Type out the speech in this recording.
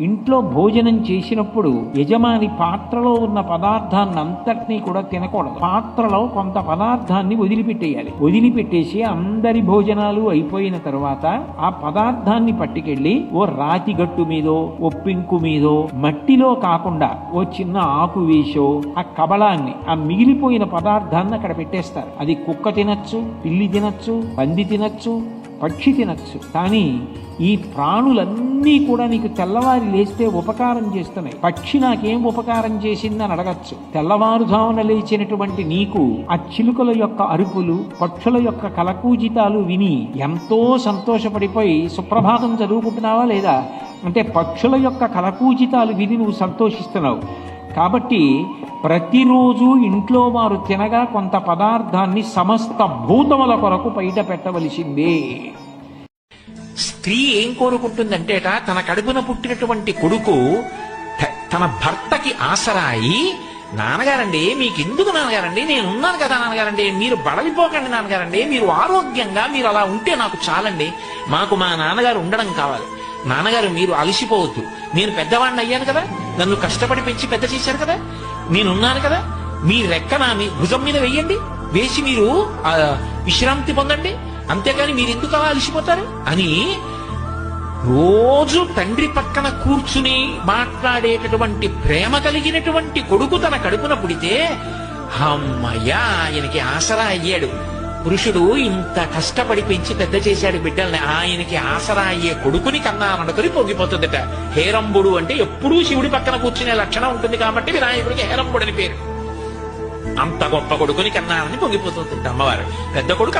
ఇంట్లో భోజనం చేసినప్పుడు యజమాని పాత్రలో ఉన్న పదార్థాన్ని అంతటినీ కూడా తినకూడదు. పాత్రలో కొంత పదార్థాన్ని వదిలిపెట్టేయాలి. వదిలిపెట్టేసి అందరి భోజనాలు అయిపోయిన తర్వాత ఆ పదార్థాన్ని పట్టుకెళ్ళి ఓ రాతి గట్టు మీదో ఓ పెంకు మీదో మట్టిలో కాకుండా ఓ చిన్న ఆకు వేసో ఆ కబళాన్ని ఆ మిగిలిపోయిన పదార్థాన్ని అక్కడ పెట్టేస్తారు. అది కుక్క తినచ్చు, పిల్లి తినచ్చు, పంది తినచ్చు, పక్షి తినచ్చు. కానీ ఈ ప్రాణులన్నీ కూడా నీకు తెల్లవారి లేస్తే ఉపకారం చేస్తున్నాయి. పక్షి నాకేం ఉపకారం చేసిందని అడగచ్చు. తెల్లవారుజామున లేచినటువంటి నీకు ఆ చిలుకల యొక్క అరుపులు, పక్షుల యొక్క కలకూజితాలు విని ఎంతో సంతోషపడిపోయి సుప్రభాతం చదువుకుంటున్నావా లేదా? అంటే పక్షుల యొక్క కలకూజితాలు విని నువ్వు సంతోషిస్తున్నావు. కాబట్టి ప్రతిరోజు ఇంట్లో వారు తినగా కొంత పదార్థాన్ని సమస్త భూతముల కొరకు బయట పెట్టవలసిందే. స్త్రీ ఏం కోరుకుంటుందంటేట తన కడుపున పుట్టినటువంటి కొడుకు తన భర్తకి ఆసరాయి, నాన్నగారండి మీకెందుకు నాన్నగారండి, నేనున్నాను కదా నాన్నగారండి, మీరు బడలిపోకండి నాన్నగారండి, మీరు ఆరోగ్యంగా మీరు అలా ఉంటే నాకు చాలండి, మాకు మా నాన్నగారు ఉండడం కావాలి, నాన్నగారు మీరు అలసిపోవద్దు, నేను పెద్దవాడిని అయ్యాను కదా, నన్ను కష్టపడి పెంచి పెద్ద చేశారు కదా, నేనున్నాను కదా, మీ రెక్క నా మీ భుజం మీద వెయ్యండి, వేసి మీరు విశ్రాంతి పొందండి, అంతేగాని మీరు ఎందుకు అలా అలసిపోతారు అని రోజు తండ్రి పక్కన కూర్చుని మాట్లాడేటటువంటి ప్రేమ కలిగినటువంటి కొడుకు తన కడుపున పుడితే అమ్మయ్యా ఆయనకి ఆసరా అయ్యాడు. పురుషుడు ఇంత కష్టపడి పెంచి పెద్ద చేశాడు బిడ్డల్ని, ఆయనకి ఆసరా అయ్యే కొడుకుని కన్నాననుకుని పొంగిపోతుందట. హేరంబుడు అంటే ఎప్పుడూ శివుడి పక్కన కూర్చునే లక్షణం ఉంటుంది కాబట్టి వినాయకుడికి హేరంబుడు అని పేరు. అంత గొప్ప కొడుకుని కన్నానని పొంగిపోతుంది అమ్మవారు. పెద్ద కొడుకు